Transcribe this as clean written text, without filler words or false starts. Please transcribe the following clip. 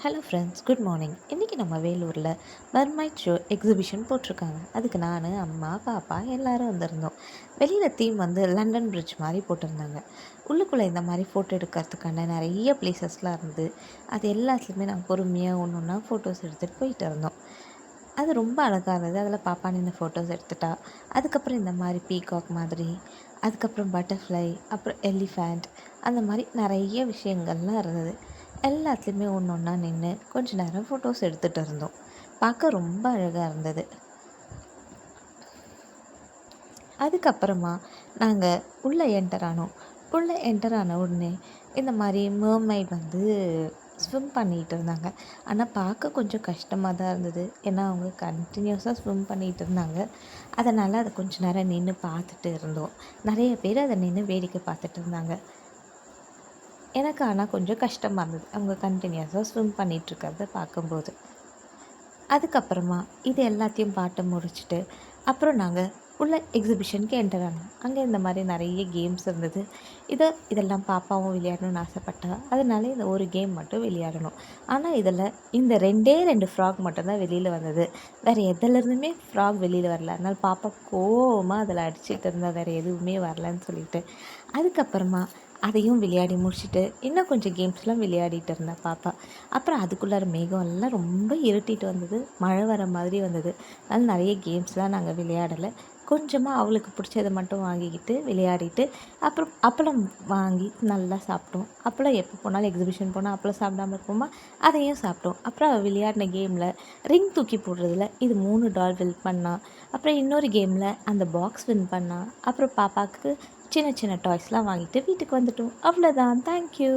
Hello friends, good morning. இன்றைக்கி நம்ம வேலூரில் மர்மைட் ஷோ எக்ஸிபிஷன் போட்டிருக்காங்க. அதுக்கு நான், அம்மா, பாப்பா எல்லோரும் வந்திருந்தோம். வெளியில் தீம் லண்டன் பிரிட்ஜ் மாதிரி போட்டிருந்தாங்க. உள்ளுக்குள்ளே இந்த மாதிரி ஃபோட்டோ எடுக்கிறதுக்கான நிறைய பிளேசஸ்லாம் இருந்தது. அது எல்லாத்துலேயுமே நாங்கள் பொறுமையாக ஒன்று ஒன்றா ஃபோட்டோஸ் எடுத்துகிட்டு போயிட்டு இருந்தோம். அது ரொம்ப அழகாக இருந்தது. அதில் பாப்பா நின்று ஃபோட்டோஸ் எடுத்துட்டா. அதுக்கப்புறம் இந்த மாதிரி பீகாக் மாதிரி, அதுக்கப்புறம் பட்டர்ஃப்ளை, அப்புறம் எலிஃபேண்ட், அந்த மாதிரி நிறைய விஷயங்கள்லாம் இருந்தது. எல்லாத்துலேயுமே ஒன்று ஒன்றா நின்று கொஞ்ச நேரம் ஃபோட்டோஸ் எடுத்துகிட்டு இருந்தோம். பார்க்க ரொம்ப அழகாக இருந்தது. அதுக்கப்புறமா நாங்கள் உள்ளே என்டர் ஆனோம். உள்ளே என்டர் ஆன உடனே இந்த மாதிரி மர்மைட் ஸ்விம் பண்ணிகிட்டு இருந்தாங்க. ஆனால் பார்க்க கொஞ்சம் கஷ்டமாக தான் இருந்தது. ஏன்னா அவங்க கண்டினியூஸாக ஸ்விம் பண்ணிகிட்டு இருந்தாங்க. அதனால் அதை கொஞ்சம் நேரம் நின்று பார்த்துட்டு இருந்தோம். நிறைய பேர் அதை நின்று வேடிக்கை பார்த்துட்டு இருந்தாங்க. எனக்கு ஆனால் கொஞ்சம் கஷ்டமாக இருந்தது அவங்க கண்டினியூஸாக ஸ்விம் பண்ணிகிட்ருக்கிறத பார்க்கும்போது. அதுக்கப்புறமா இது எல்லாத்தையும் பார்த்து முடிச்சுட்டு அப்புறம் நாங்கள் உள்ள எக்ஸிபிஷனுக்கு என்டர் ஆனோம். அங்கே இந்த மாதிரி நிறைய கேம்ஸ் இருந்தது. இதெல்லாம் பாப்பாவும் விளையாடணும்னு ஆசைப்பட்டா. அதனால இந்த ஒரு கேம் மட்டும் விளையாடணும். ஆனால் இதில் இந்த ரெண்டு ஃப்ராக் மட்டும்தான் வெளியில் வந்தது. வேறு எதுலேருந்துமே ஃப்ராக் வெளியில் வரல. அதனால் பாப்பா கோவமாக அதில் அடிச்சுட்டு இருந்தால் வேறு எதுவுமே வரலன்னு சொல்லிட்டு. அதுக்கப்புறமா அதையும் விளையாடி முடிச்சுட்டு இன்னும் கொஞ்சம் கேம்ஸ்லாம் விளையாடிட்டு இருந்தேன் பாப்பா. அப்புறம் அதுக்குள்ளார மேகம் எல்லாம் ரொம்ப இருட்டிட்டு வந்தது. மழை வர மாதிரி வந்தது. அதனால் நிறைய கேம்ஸ்லாம் நாங்கள் விளையாடலை. கொஞ்சமாக அவளுக்கு பிடிச்சதை மட்டும் வாங்கிக்கிட்டு விளையாடிட்டு அப்புறம் அப்பளம் வாங்கி நல்லா சாப்பிட்டோம். அப்பளம் எப்போ போனாலும் எக்ஸிபிஷன் போனால் அப்பளம் சாப்பிடாம இருப்போமா, அதையும் சாப்பிட்டோம். அப்புறம் அவள் விளையாடின கேமில் ரிங் தூக்கி போடுறதுல இது 3 டால் வின் பண்ணா. அப்புறம் இன்னொரு கேமில் அந்த பாக்ஸ் வின் பண்ணா. அப்புறம் பாப்பாவுக்கு சின்ன சின்ன டாய்ஸ்லாம் வாங்கிட்டு வீட்டுக்கு வந்துட்டோம். அவ்வளோதான். தேங்க்யூ.